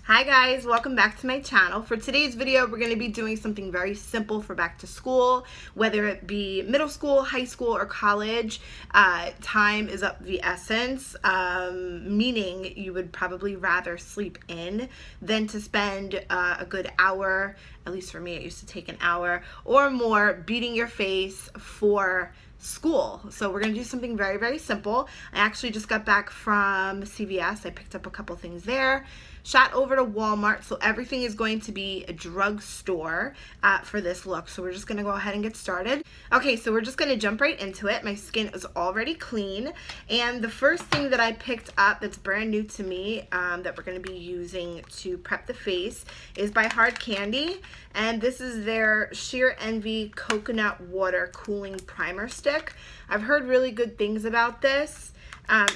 Hi guys, welcome back to my channel. For today's video, we're going to be doing something very simple for back to school, whether it be middle school, high school, or college. Time is of the essence, meaning you would probably rather sleep in than to spend a good hour, at least for me it used to take an hour or more, beating your face for school. So we're going to do something very, very simple. I actually just got back from CVS. I picked up a couple things there. Shot over to Walmart, so everything is going to be a drugstore for this look. So we're just going to go ahead and get started. Okay, so we're just going to jump right into it. My skin is already clean, and the first thing that I picked up that's brand new to me that we're going to be using to prep the face is by Hard Candy, and this is their Sheer Envy Coconut Water Cooling Primer Stick. I've heard really good things about this.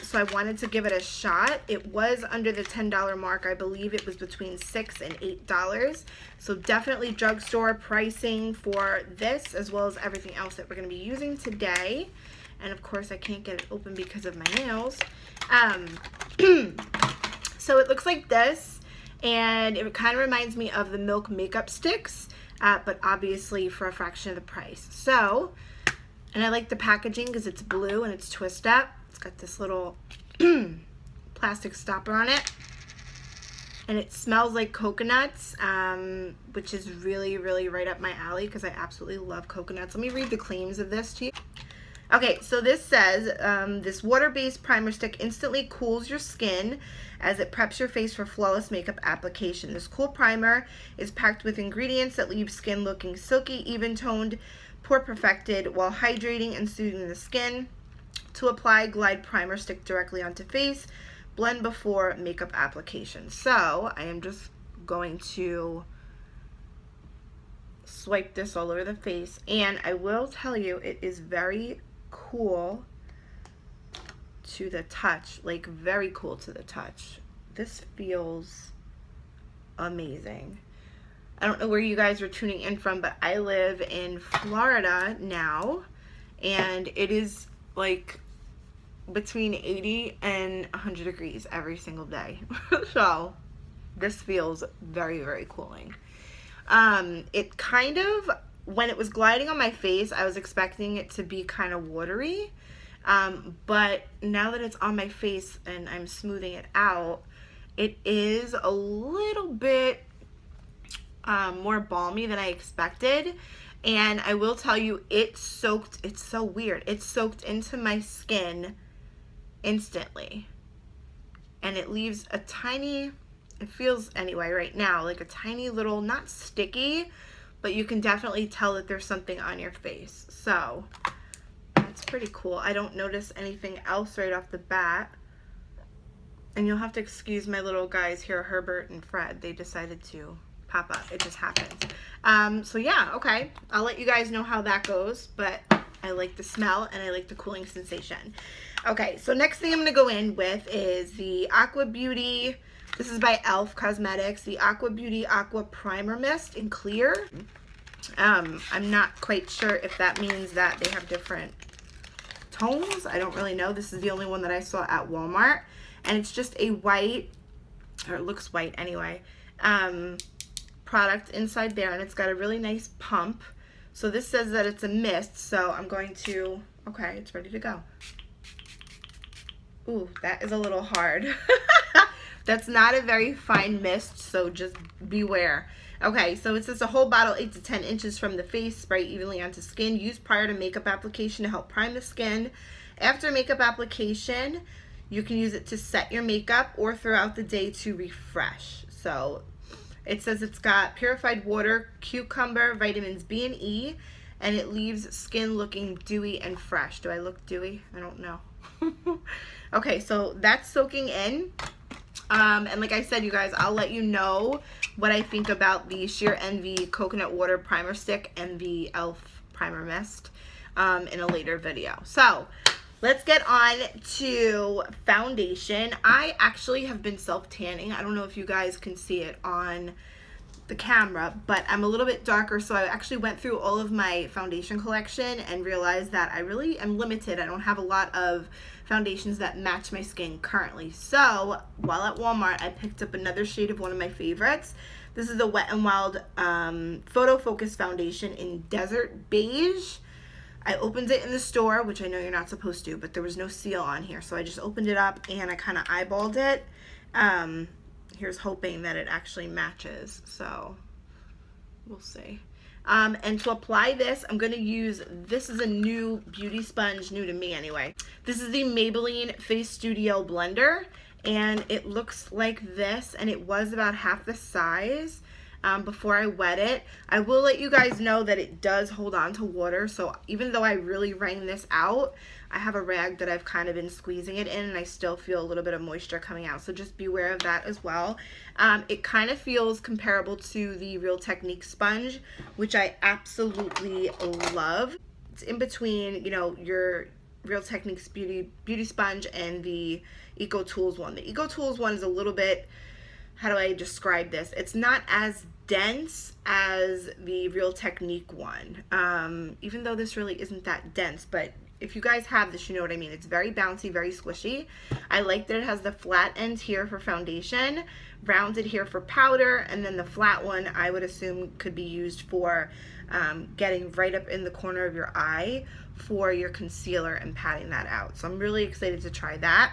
So I wanted to give it a shot. It was under the $10 mark. I believe it was between $6 and $8. So definitely drugstore pricing for this, as well as everything else that we're going to be using today. And of course I can't get it open because of my nails. So it looks like this, and it kind of reminds me of the Milk makeup sticks, but obviously for a fraction of the price. So, and I like the packaging because it's blue and it's twist up. It's got this little plastic stopper on it, and it smells like coconuts, which is really, really right up my alley because I absolutely love coconuts. Let me read the claims of this to you. Okay, so this says, this water-based primer stick instantly cools your skin as it preps your face for flawless makeup application. This cool primer is packed with ingredients that leave skin looking silky, even-toned, pore perfected, while hydrating and soothing the skin. To apply, glide primer stick directly onto face, blend before makeup application. So I am just going to swipe this all over the face, and I will tell you it is very cool to the touch, like very cool to the touch. This feels amazing. I don't know where you guys are tuning in from, but I live in Florida now, and it is like between 80 and 100 degrees every single day. So this feels very, very cooling. It kind of, when it was gliding on my face, I was expecting it to be kind of watery, but now that it's on my face and I'm smoothing it out, it is a little bit more balmy than I expected. And I will tell you, it's so weird. It soaked into my skin instantly. And it leaves a tiny, it feels anyway right now, like a tiny little, not sticky, but you can definitely tell that there's something on your face. So that's pretty cool. I don't notice anything else right off the bat. And you'll have to excuse my little guys here, Herbert and Fred. They decided to pop up. It just happens. So yeah, okay, I'll let you guys know how that goes, but I like the smell and I like the cooling sensation. Okay, so next thing I'm going to go in with is the Aqua Beauty, this is by e.l.f. Cosmetics, the Aqua Beauty Aqua Primer Mist in clear. I'm not quite sure if that means that they have different tones. I don't really know. This is the only one that I saw at Walmart, and it's just a white, or it looks white anyway, product inside there, and it's got a really nice pump. So this says that it's a mist, so I'm going to, okay, it's ready to go. Ooh, that is a little hard. That's not a very fine mist, so just beware. Okay, so it says a whole bottle 8 to 10 inches from the face, spray evenly onto skin, use prior to makeup application to help prime the skin. After makeup application, you can use it to set your makeup or throughout the day to refresh. So it says it's got purified water, cucumber, vitamins B and E, and it leaves skin looking dewy and fresh. Do I look dewy? I don't know. Okay, so that's soaking in. And like I said, you guys, I'll let you know what I think about the Sheer Envy Coconut Water Primer Stick and the e.l.f. Primer Mist in a later video. So let's get on to foundation. I actually have been self-tanning. I don't know if you guys can see it on the camera, but I'm a little bit darker, so I actually went through all of my foundation collection and realized that I really am limited. I don't have a lot of foundations that match my skin currently. So while at Walmart, I picked up another shade of one of my favorites. This is the Wet n Wild Photo Focus Foundation in Desert Beige. I opened it in the store, which I know you're not supposed to, but there was no seal on here, so I just opened it up and I kind of eyeballed it. Here's hoping that it actually matches, so we'll see. And to apply this, I'm going to use, this is a new beauty sponge, new to me anyway. This is the Maybelline Face Studio Blender, and it looks like this, and it was about half the size before I wet it. I will let you guys know that it does hold on to water, so even though I really wring this out, I have a rag that I've kind of been squeezing it in, and I still feel a little bit of moisture coming out, so just beware of that as well. It kind of feels comparable to the Real Technique sponge, which I absolutely love. It's in between, you know, your Real Technique's beauty sponge and the Eco Tools one. The Eco Tools one is a little bit, how do I describe this? It's not as dense as the Real Technique one, even though this really isn't that dense, but if you guys have this, you know what I mean. It's very bouncy, very squishy. I like that it has the flat end here for foundation, rounded here for powder, and then the flat one I would assume could be used for getting right up in the corner of your eye for your concealer and patting that out. So I'm really excited to try that.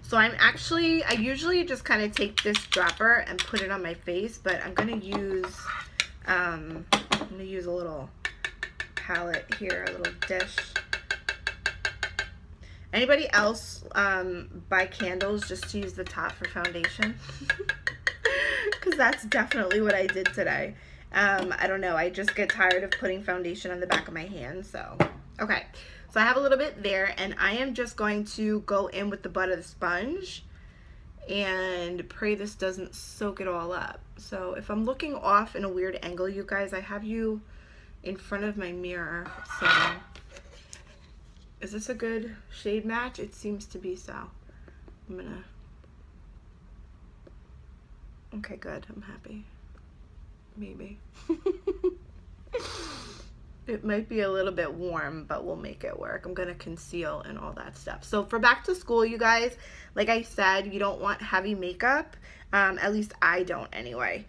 So I usually just kind of take this dropper and put it on my face, but I'm gonna use a little palette here, a little dish. Anybody else buy candles just to use the top for foundation? Because that's definitely what I did today. I don't know, I just get tired of putting foundation on the back of my hand, so. Okay, so I have a little bit there, and I am just going to go in with the butt of the sponge and pray this doesn't soak it all up. So if I'm looking off in a weird angle, you guys, I have you in front of my mirror, so is this a good shade match? It seems to be, so I'm gonna, okay, good, I'm happy, maybe. It might be a little bit warm, but we'll make it work. I'm gonna conceal and all that stuff. So for back to school, you guys, like I said, you don't want heavy makeup, at least I don't anyway.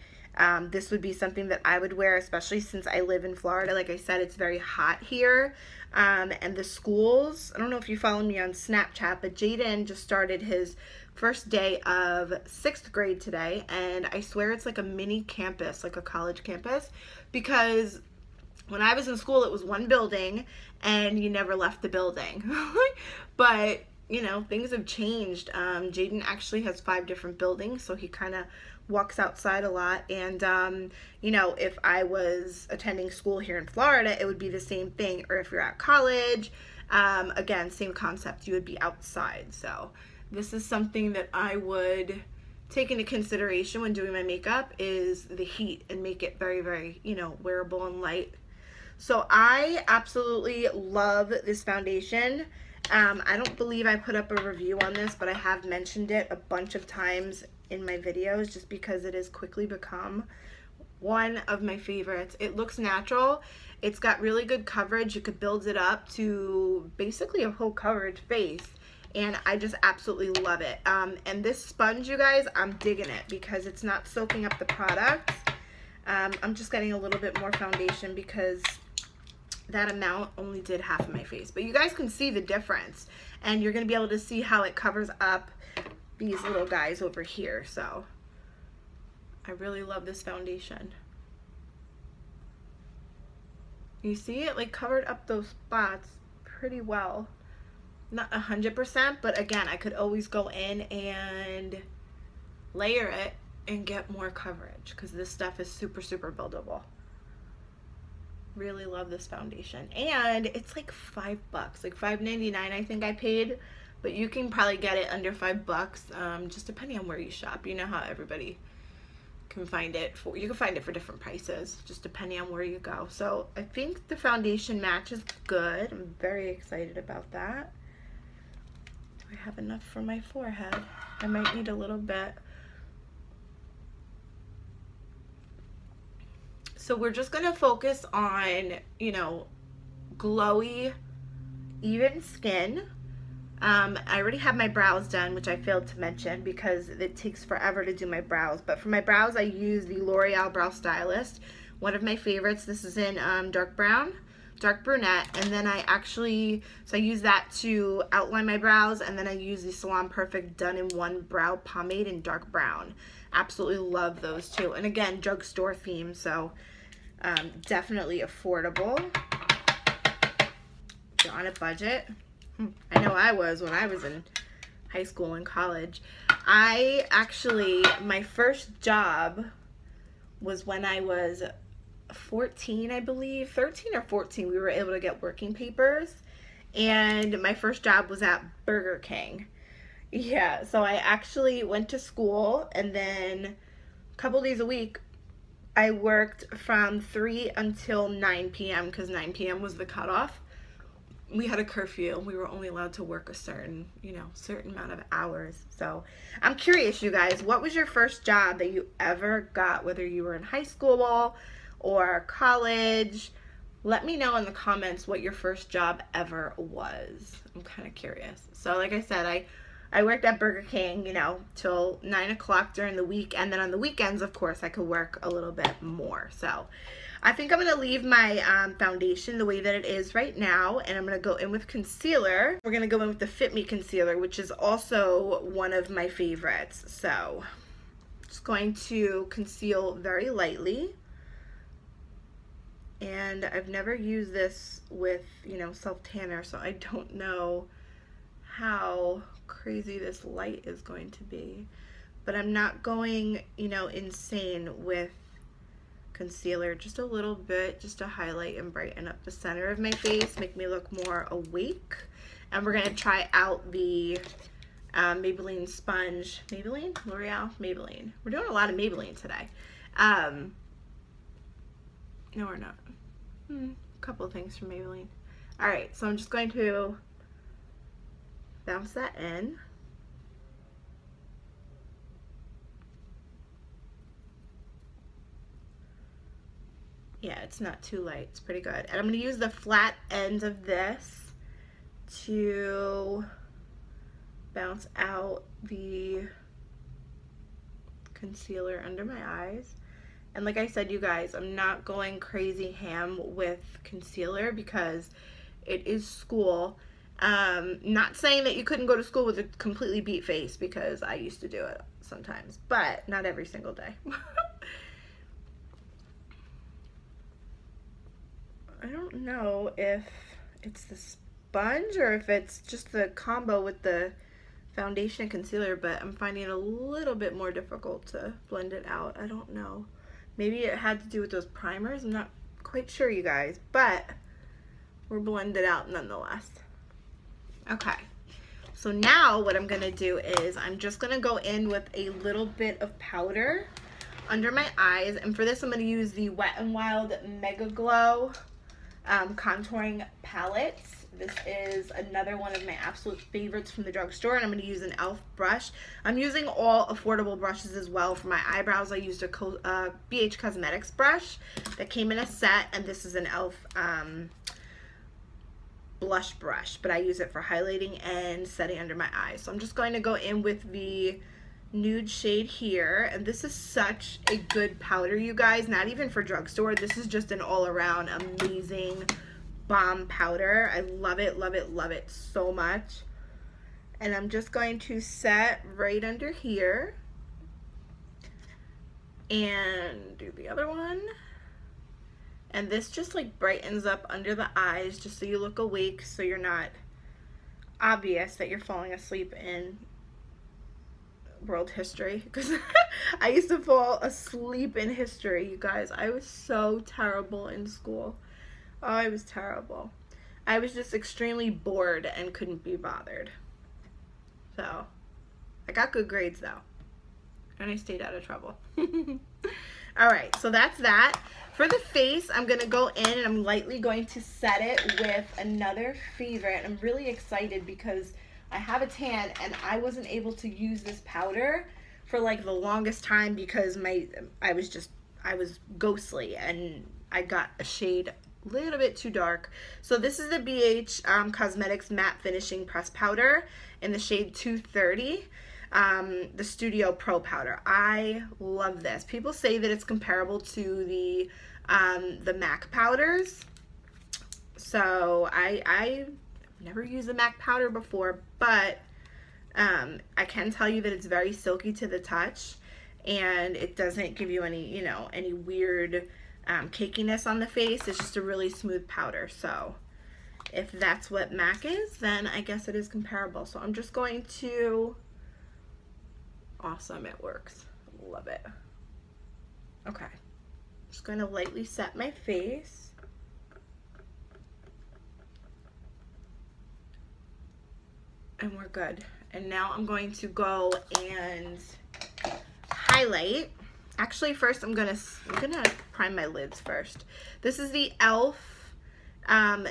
This would be something that I would wear, especially since I live in Florida. Like I said, it's very hot here. And the schools, I don't know if you follow me on Snapchat, but Jaden just started his first day of 6th grade today. And I swear it's like a mini campus, like a college campus, because when I was in school, it was one building and you never left the building. But, you know, things have changed. Jaden actually has 5 different buildings, so he kind of walks outside a lot. And you know, if I was attending school here in Florida, it would be the same thing. Or if you're at college, again, same concept, you would be outside. So this is something that I would take into consideration when doing my makeup, is the heat, and make it very, very, you know, wearable and light. So I absolutely love this foundation. I don't believe I put up a review on this, but I have mentioned it a bunch of times in my videos just because it has quickly become one of my favorites. It looks natural. It's got really good coverage. You could build it up to basically a whole coverage face, and I just absolutely love it. And this sponge, you guys, I'm digging it because it's not soaking up the product. I'm just getting a little bit more foundation because that amount only did half of my face, but you guys can see the difference, and you're going to be able to see how it covers up these little guys over here. So I really love this foundation. You see it like covered up those spots pretty well. Not 100%, but again, I could always go in and layer it and get more coverage because this stuff is super, super buildable. Really love this foundation, and it's like $5, like $5.99 I think I paid, but you can probably get it under $5, just depending on where you shop. You know how everybody can find it for, you can find it for different prices just depending on where you go. So I think the foundation match is good. I'm very excited about that. Do I have enough for my forehead? I might need a little bit. So we're just going to focus on, you know, glowy, even skin. I already have my brows done, which I failed to mention because it takes forever to do my brows. But for my brows, I use the L'Oreal Brow Stylist, one of my favorites. This is in dark brown, dark brunette, and then I use that to outline my brows, and then I use the Salon Perfect Done in One Brow Pomade in dark brown. Absolutely love those two. And again, drugstore theme, so definitely affordable. If you're on a budget. I know I was when I was in high school and college. My first job was when I was 14, I believe, 13 or 14. We were able to get working papers, and my first job was at Burger King. Yeah, so I actually went to school, and then a couple days a week I worked from 3 until 9 p.m. because 9 p.m. was the cutoff. We had a curfew. We were only allowed to work a certain amount of hours. So I'm curious, you guys, what was your first job that you ever got, whether you were in high school or college? Let me know in the comments what your first job ever was. I'm kind of curious. So like I said, I worked at Burger King, till 9 o'clock during the week. And then on the weekends, of course, I could work a little bit more. So I think I'm going to leave my foundation the way that it is right now, and I'm going to go in with concealer. We're going to go in with the Fit Me concealer, which is also one of my favorites. So just going to conceal very lightly. And I've never used this with, self-tanner, so I don't know how crazy this light is going to be. But I'm not going, insane with concealer, just a little bit, just to highlight and brighten up the center of my face, make me look more awake. And we're going to try out the Maybelline sponge. Maybelline? L'Oreal? Maybelline. We're doing a lot of Maybelline today. No, we're not. A couple of things from Maybelline. Alright, so I'm just going to bounce that in. Yeah, it's not too light. It's pretty good. And I'm going to use the flat ends of this to bounce out the concealer under my eyes. And like I said, you guys, I'm not going crazy ham with concealer because it is school. Not saying that you couldn't go to school with a completely beat face, because I used to do it sometimes, but not every single day. I don't know if it's the sponge or if it's just the combo with the foundation and concealer, but I'm finding it a little bit more difficult to blend it out. I don't know. Maybe it had to do with those primers. I'm not quite sure, you guys, but we're blended out nonetheless. Okay, so now what I'm gonna do is I'm just gonna go in with a little bit of powder under my eyes, and for this I'm gonna use the Wet n Wild Mega Glow contouring palette. This is another one of my absolute favorites from the drugstore, and I'm going to use an e.l.f. brush. I'm using all affordable brushes as well. For my eyebrows, I used a BH Cosmetics brush that came in a set, and this is an e.l.f. Blush brush, but I use it for highlighting and setting under my eyes. So I'm just going to go in with the nude shade here, and this is such a good powder, you guys. Not even for drugstore. This is just an all-around amazing bomb powder. I love it, love it, love it so much. And I'm just going to set right under here and do the other one. And this just like brightens up under the eyes, just so you look awake, so you're not obvious that you're falling asleep in world history, because I used to fall asleep in history, you guys. I was so terrible in school. Oh, I was terrible. I was just extremely bored and couldn't be bothered. So, I got good grades though. And I stayed out of trouble. Alright, so that's that. For the face, I'm going to go in and I'm lightly going to set it with another favorite. I'm really excited because I have a tan and I wasn't able to use this powder for like the longest time because I was ghostly, and I got a shade little bit too dark. So this is the BH Cosmetics Matte Finishing Press Powder in the shade 230. The Studio Pro Powder. I love this. People say that it's comparable to the MAC powders. So I never used a MAC powder before, but I can tell you that it's very silky to the touch, and it doesn't give you any, you know, any weird cakiness on the face. It's just a really smooth powder. So if that's what MAC is, then I guess it is comparable. So I'm just going to, awesome, it works. Love it. Okay, just going to lightly set my face. And we're good. And now I'm going to go and highlight. Actually, first I'm gonna prime my lids first. This is the e.l.f.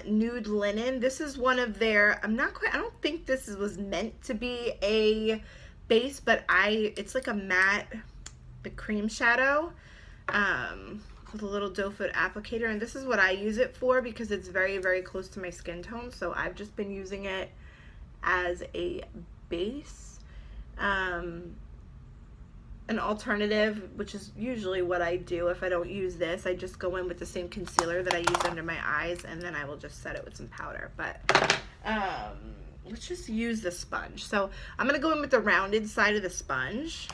Nude Linen. This is one of their, I don't think this was meant to be a base, but it's like a matte, the cream shadow with a little doe foot applicator, and this is what I use it for because it's very, very close to my skin tone. So I've just been using it as a base. An alternative, which is usually what I do if I don't use this, I just go in with the same concealer that I use under my eyes, and then I will just set it with some powder. But let's just use the sponge. So I'm gonna go in with the rounded side of the sponge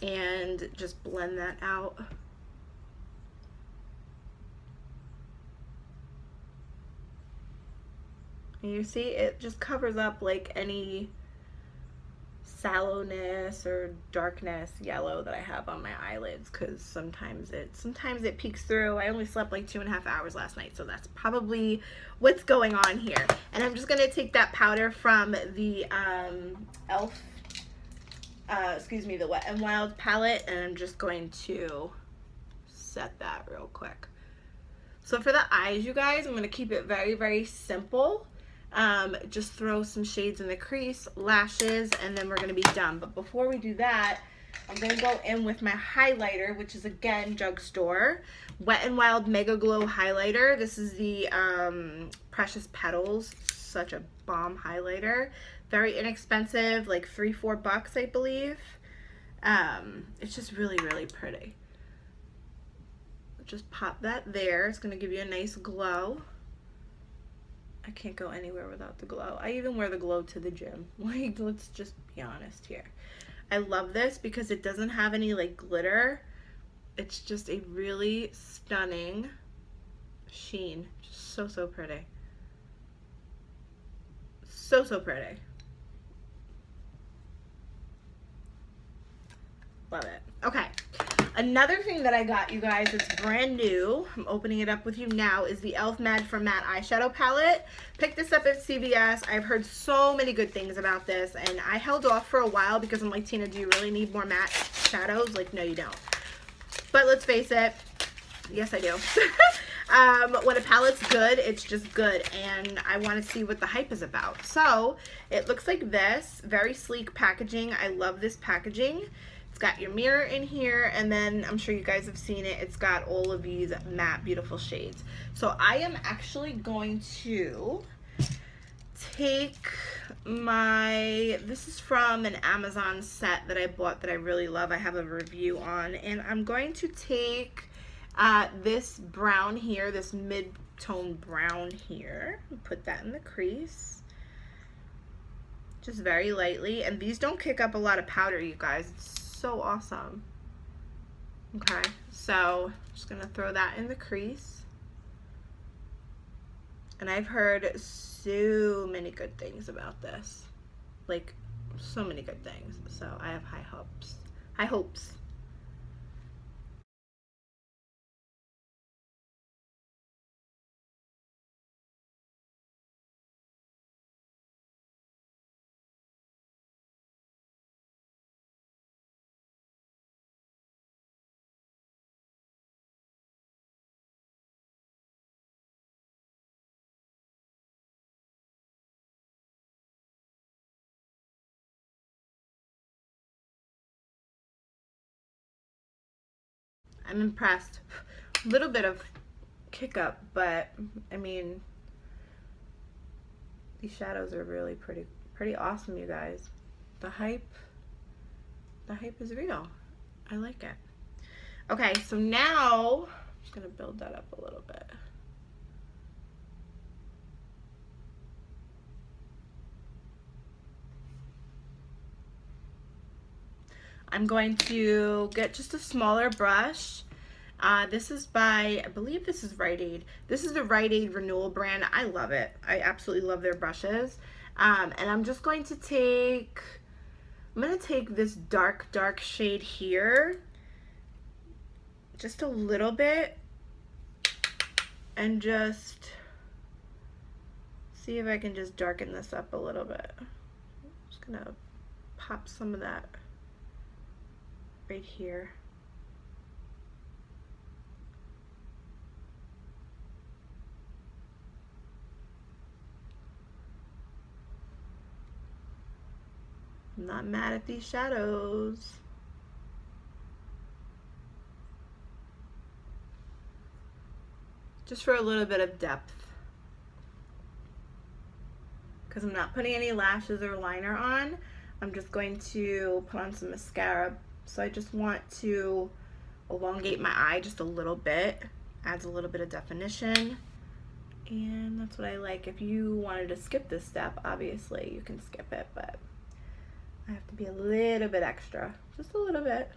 and just blend that out. And you see it just covers up like any sallowness or darkness, yellow that I have on my eyelids, because sometimes it peeks through. I only slept like 2.5 hours last night, so that's probably what's going on here. And I'm just gonna take that powder from the e.l.f. The Wet n Wild palette, and I'm just going to set that real quick. So for the eyes, you guys, I'm gonna keep it very, very simple. Just throw some shades in the crease, lashes, and then we're going to be done. But before we do that, I'm going to go in with my highlighter, which is, again, drugstore. Wet n Wild Mega Glow Highlighter. This is the Precious Petals. Such a bomb highlighter. Very inexpensive, like $3-4 bucks, I believe. It's just really, really pretty. Just pop that there. It's going to give you a nice glow. I can't go anywhere without the glow. I even wear the glow to the gym. Like, let's just be honest here. I love this because it doesn't have any like glitter. It's just a really stunning sheen. Just so, so pretty. So, so pretty. Love it. Okay. Another thing that I got, you guys, it's brand new, I'm opening it up with you now, is the e.l.f. Mad for Matte Eyeshadow Palette. Picked this up at CVS. I've heard so many good things about this, and I held off for a while because I'm like, Tina, do you really need more matte shadows? Like, no, you don't. But let's face it, yes, I do. When a palette's good, it's just good, and I want to see what the hype is about. So, it looks like this, very sleek packaging. I love this packaging. It's got your mirror in here, and then I'm sure you guys have seen it. It's got all of these matte, beautiful shades. So I am actually going to take this is from an Amazon set that I bought that I really love. I have a review on, and I'm going to take this brown here, this mid-tone brown here, and put that in the crease. Just very lightly, and these don't kick up a lot of powder, you guys. It's so awesome. Okay, so I'm just gonna throw that in the crease. And I've heard so many good things about this, like so many good things. So I have high hopes. High hopes. I'm impressed. A little bit of hiccup, but I mean, these shadows are really pretty awesome, you guys. The hype is real. I like it. Okay, so now I'm just gonna build that up a little bit. I'm going to get just a smaller brush. This is by, I believe this is Rite Aid. This is the Rite Aid Renewal brand. I love it. I absolutely love their brushes. And I'm just going to take, this dark shade here, just a little bit, and just see if I can just darken this up a little bit. I'm just gonna pop some of that right here. I'm not mad at these shadows. Just for a little bit of depth. Because I'm not putting any lashes or liner on. I'm just going to put on some mascara. So I just want to elongate my eye just a little bit. Adds a little bit of definition. And that's what I like. If you wanted to skip this step, obviously you can skip it, but I have to be a little bit extra, just a little bit.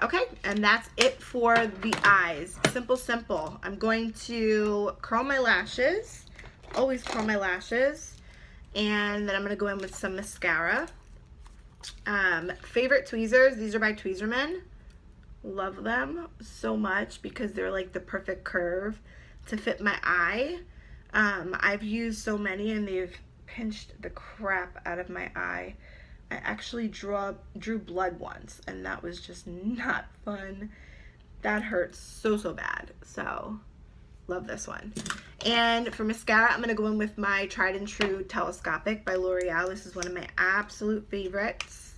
Okay, and that's it for the eyes. Simple. I'm going to curl my lashes, always curl my lashes, and then I'm gonna go in with some mascara. Favorite tweezers, these are by Tweezerman. Love them so much because they're like the perfect curve to fit my eye. I've used so many and they've pinched the crap out of my eye. I actually drew blood once and that was just not fun. That hurts so bad. So love this one. And for mascara, I'm gonna go in with my Tried and True Telescopic by L'Oreal. This is one of my absolute favorites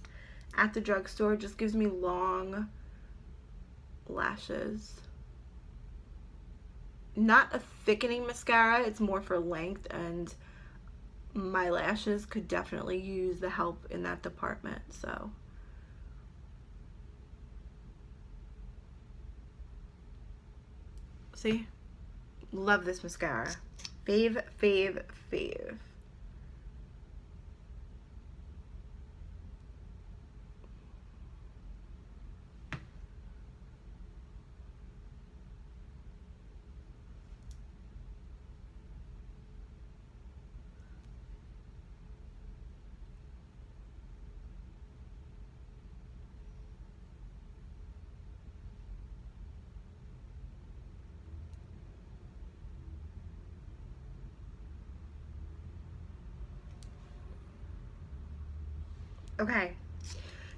at the drugstore. Just gives me long lashes. Not a thickening mascara, it's more for length, and my lashes could definitely use the help in that department. So see, love this mascara. Fave. Okay,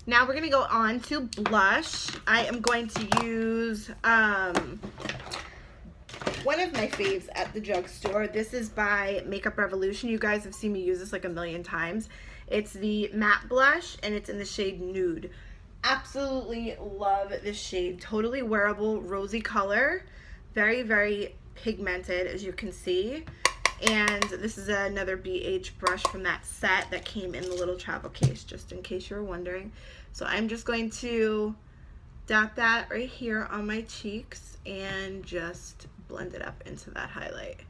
now we're gonna go on to blush. I am going to use one of my faves at the drugstore. This is by Makeup Revolution. You guys have seen me use this like a million times. It's the matte blush and it's in the shade Nude. Absolutely love this shade. Totally wearable, rosy color. Very pigmented, as you can see. And this is another BH brush from that set that came in the little travel case, just in case you were wondering. So I'm just going to dot that right here on my cheeks and just blend it up into that highlight.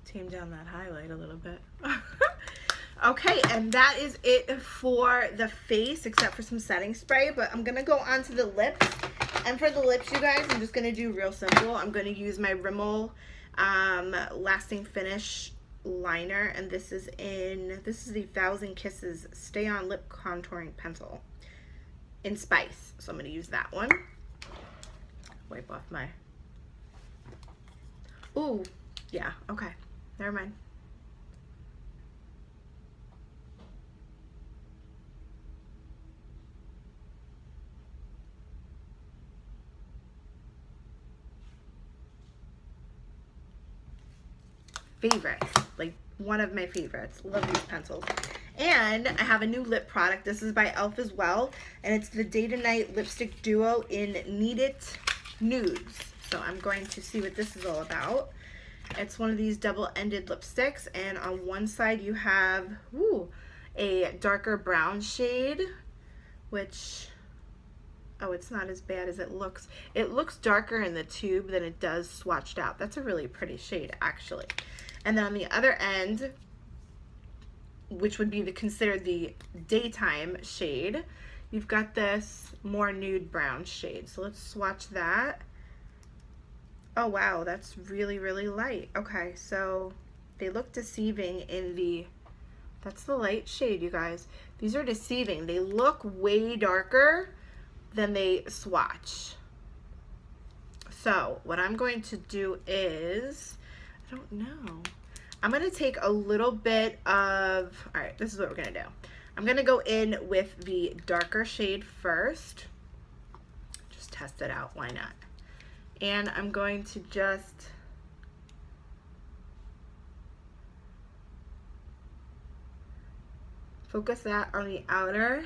Tame down that highlight a little bit. Okay, and that is it for the face, except for some setting spray, but I'm gonna go on to the lips. And for the lips, you guys, I'm just gonna do real simple. I'm gonna use my Rimmel Lasting Finish liner, and this is the 1000 Kisses Stay On Lip Contouring Pencil in Spice. So I'm gonna use that one. Wipe off my, ooh, yeah, okay. Never mind. favorites, like one of my favorites. Love these pencils. And I have a new lip product. This is by e.l.f. as well, and it's the Day to Night Lipstick Duo in Need It Nudes. So I'm going to see what this is all about. It's one of these double-ended lipsticks, and on one side you have a darker brown shade, which, oh, it's not as bad as it looks. It looks darker in the tube than it does swatched out. That's a really pretty shade, actually. And then on the other end, which would be considered the daytime shade, you've got this more nude brown shade. So let's swatch that. Oh wow, that's really, really light. Okay, so they look deceiving in the, that's the light shade, you guys. These are deceiving. They look way darker than they swatch. So what I'm going to do is, I don't know. I'm gonna take a little bit of, all right, this is what we're gonna do. I'm gonna go in with the darker shade first. Just test it out, why not? And I'm going to just focus that on the outer.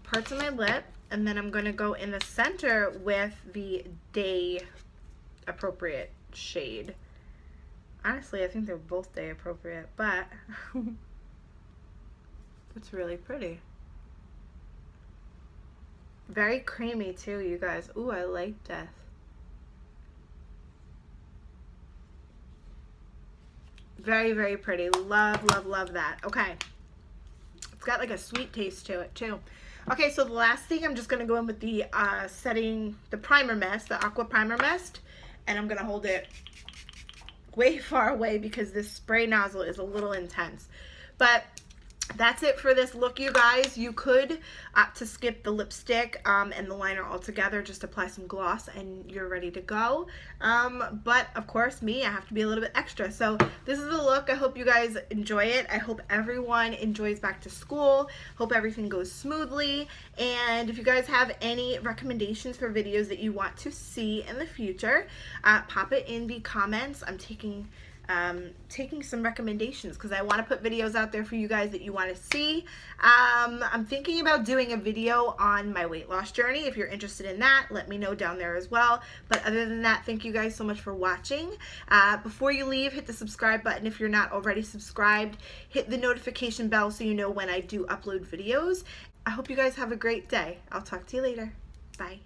Parts of my lip, and then I'm going to go in the center with the day appropriate shade. Honestly, I think they're both day appropriate, but it's really pretty. Very creamy too, you guys. Ooh, I like this. Very, very pretty. Love, love, love that. Okay. It's got like a sweet taste to it too. Okay, so the last thing, I'm just going to go in with the the primer mist, the Aqua Primer Mist, and I'm going to hold it way far away because this spray nozzle is a little intense. But that's it for this look, you guys. You could opt to skip the lipstick and the liner altogether, just apply some gloss and you're ready to go. But of course, I have to be a little bit extra. So this is the look. I hope you guys enjoy it. I hope everyone enjoys back to school. Hope everything goes smoothly. And if you guys have any recommendations for videos that you want to see in the future, pop it in the comments. I'm taking some recommendations because I want to put videos out there for you guys that you want to see. I'm thinking about doing a video on my weight loss journey. If you're interested in that, let me know down there as well. But other than that, thank you guys so much for watching. Before you leave, hit the subscribe button if you're not already subscribed. Hit the notification bell so you know when I do upload videos. I hope you guys have a great day. I'll talk to you later. Bye.